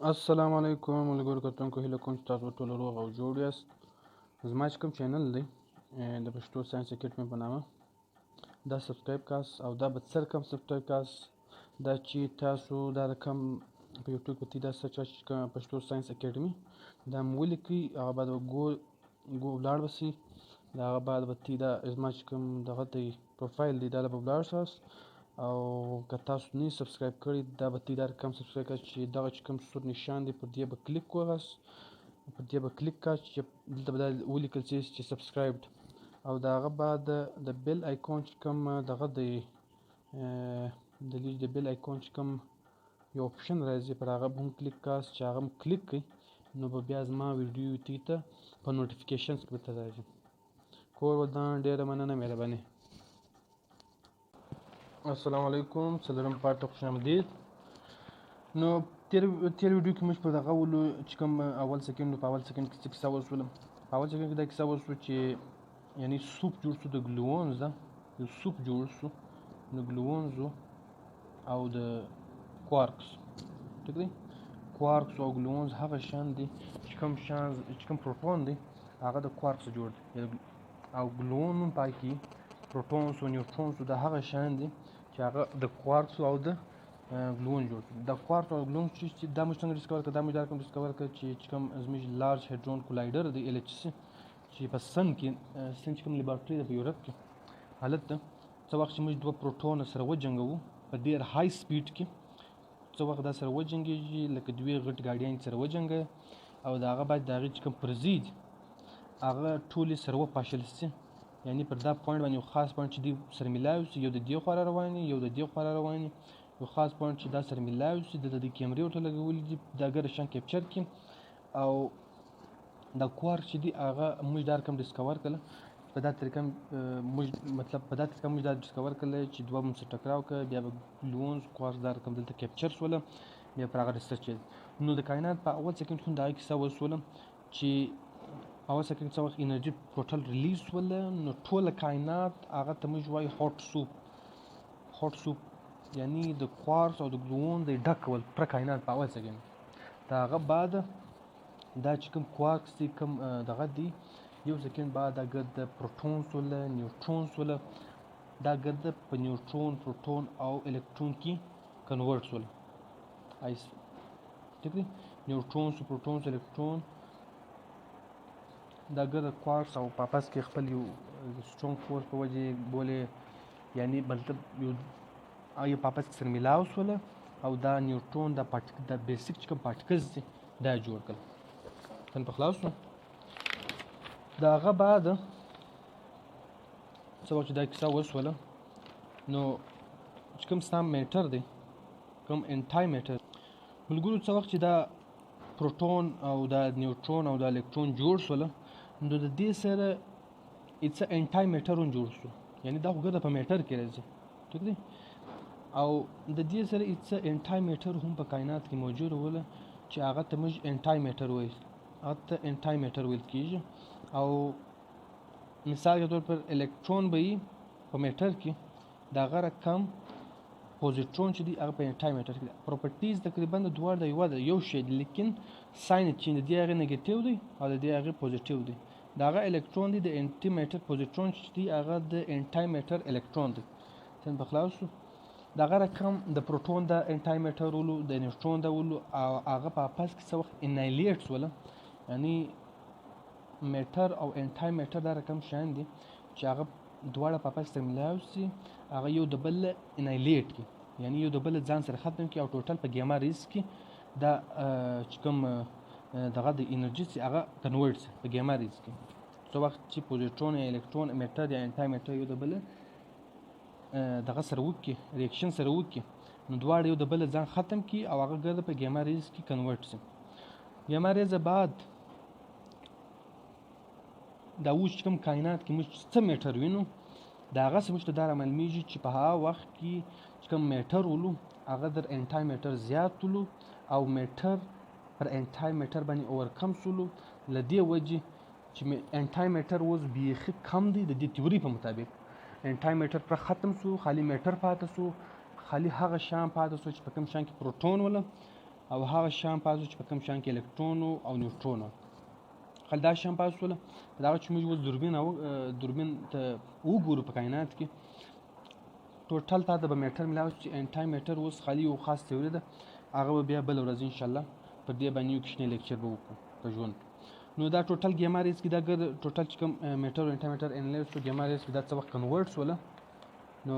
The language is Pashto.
السلام علیکم ملګرو کتونکو، هیله کوم چې تاسو ټول روغ او جوړ یاست. زما چې کوم چینل دی د پښتو ساينس اکیډمي په نامه، دا سبسکرایب کاست او دا به څر کم سبسکرایب کاست، دا چې تاسو دا د کم په یوټیوب کې دا سرچ پښتو ساينس اکیډمي دا مو ولیکئ، هغه بعد ولاړ بسي، دا هغه بعد به دا زما چې کوم دغه دی پروفایل دی دا به ولاړ شاست، او که تاسو نه سبسکرایب کړئ دا به دا رقم سبسکرایب کړئ چې دغه چې کوم سور نشان دی پر دې به کلیک وغاست، پر دې به کلیک کاست چې دلته به دا ولیکل چې سبسکرایبډ، او د هغه بعد د بیل آیکون چې کوم دغه دی د بیل آیکون چې کوم یو اپشن راځي پر هغه به هم کلیک کاست، چې هغه هم کلیک کړئ نو به بیا زما ویډیو ته په نوټیفیکیشنز کې به راځي. کور ودان، ډیره مننه، مهرباني. السلام علیکم، څلورم پارت ته خوش آمدید. نو تیر ویډیو کې موږ په دغه ولو چې کوم اول سکند په اول سکند کې څه کیسه وسولم. په اول سکند کې دا کیسه وسو چې یعنی سوپ جوړ شو د ګلوونز ده، یو سوپ جوړ شو د ګلوونزو او د کوارکس. ټیک دی، کوارکس او ګلوونز هغه شان دي چې کوم پروټون دی هغه د کوارکس جوړ دی، او ګلوون پاکي پروټونز او نیوټرونز د هغه شان دي چې هغه د کوارکس او د ګلوون جوړ دي. د کوارکس او ګلوون چې دا موږ څنګه ډسکور کړ، دا موږ دا کوم ډسکور کړ چې کوم زموږ لارج هډرون کولایډر دی LHC چې په سن چې کوم لیبارټری د یورپ کې حالت ده، څه وخت چې موږ دوه پروټون سره وجنګو په ډیر های سپیډ کې، څه وخت دا سره وجنګیږي لکه دوی غټ ګاډیان سره وجنګي، او دا هغه باید دا چې کوم پرزید هغه ټول سره وپاشل شي، یعنی پر دا پوینټ باندې یو خاص پوینټ چې دی سره ملاوي شي، یو د دې خوا رواني یو د دې خوا رواني، یو خاص پوینټ چې دا سره ملاوي شي د کیمرې ورته لګولې دي دا ګر شان کیپچر کی، او دا کوارک چې دی هغه موږ دا رقم ډسکور کړل په دا طریقه مطلب په دا طریقه موږ دا ډسکور کړل چې دوه مم سره ټکراو کړ، بیا به ګلوونز کوارک دا رقم دلته کیپچر شول، بیا پر هغه ریسرچ. نو د کائنات په اول سکند کې دا کیسه وسوله چې اول سکند څو وخت انرژي ټوټل ریلیز ولا، نو ټول کائنات هغه ته موږ وایو هوټ سوپ، یعنی د کوارکس او د ګلوون د ډکول پر کائنات په اول سکند. دا هغه بعد دا چې کوم کوارکس دي کوم دغه دی یو سکند بعد دا ګرد پروټونز ولا نیوټرونز ولا دا ګرد په نیوټرون پروټون او الکترون کې کنورټ ولا ایس. ٹھیک دی، نیوټرونز پروټونز الکترون دا ګرد کوارکس او پاپس کې خپل یو سترونګ فورس په وجه بوله، یعنی بلته یو پاپس کې سره ملاو ولا، او دا نیوټرون دا پارټیکل دا بیسیک چې کوم پارټیکلز دي دا جوړ کړل. تن په خلاص نو دا هغه بعد څه وخت دا کیسه وسوله، نو چې کوم سم میټر دی کوم انټای میټر ملګرو، څه وخت چې دا پروټون او دا نیوټرون او دا الکترون جوړ شول، نو د دې سره اټس انټای میټر هم جوړ شو، یعنی دا وګړه په میټر کې راځي. ٹھیک دی، او د دې سره اټس انټای میټر هم په کائنات کې موجود وله چې هغه ته موږ انټای میټر وایي، هغه ته انټای میټر ویل کیږي. او مثال کے طور پر الکترون به په میټر کې دا غره کم پوزیټرون چې دی هغه په انټای میټر کې پراپرټیز تقریبا د دوه د یو شی، لیکن ساين چې دی هغه نیگیټیو دی او د هغه پوزیټیو دی. دا هغه الکترون دی د انټي میټر پوزیټرون چې دی هغه د انټای میټر الکترون دی. څنګه په خلاصو دا غره کم د پروټون د انټای میټر ولو د نیوټرون د ولو او هغه په پاس کې څو وخت انایلیټس ولا، یعنی میټر او انټای میټر دا رقم شان دي چې هغه دواړه په پاس سره ملاوي شي، هغه یو د بل انایلیټ کی، یعنی یو د بل ځان سره ختم کی، او ټوټل په ګاما ریز کې دا چې کوم دغه د انرژي چې هغه کنورټ شي په ګاما ریز کې. څو وخت چې پوزیټرون یا الکترون میټر یا انټای میټر یو د بل دغه سره وکي ریاکشن سره وکي، نو دواړه یو د بل ځان ختم کی او هغه ګرځي په ګاما ریز کې کنورټ شي. ګاما ریز بعد دا اوس کوم کائنات کې موږ څه میټر وینو، دا هغه څه موږ ته دا معلومیږي چې په هغه وخت کې چې کوم میټر ولو هغه در انټای میټر زیات ولو، او میټر پر انټای میټر باندې اورکم شولو، لدې وجه چې انټای میټر اوس بیخي کم دی د دې تیوري په مطابق. انټای میټر پر ختم شو، خالی میټر پاتې شو، خالی هغه شان پاتې شو چې په کوم شان کې پروټون ولا او هغه شیان پاس چې په کوم شیان کې الکترون او نیوټرون خل دا شیان پاس وله دا چې موږ اوس دوربین ته وګورو په کائنات کې ټوټل تا د میټر ملاوي چې انټای میټر اوس خالي او خاص تیوري ده هغه بیا بل ورځ ان شاء الله په دې باندې یو کښنه لیکچر به وکړو په ژوند نو دا ټوټل ګیما ریز کې دا ټوټل چې کوم میټر او انټای میټر انالیز شو ګیما ریز کې دا څه وخت کنورټ وله نو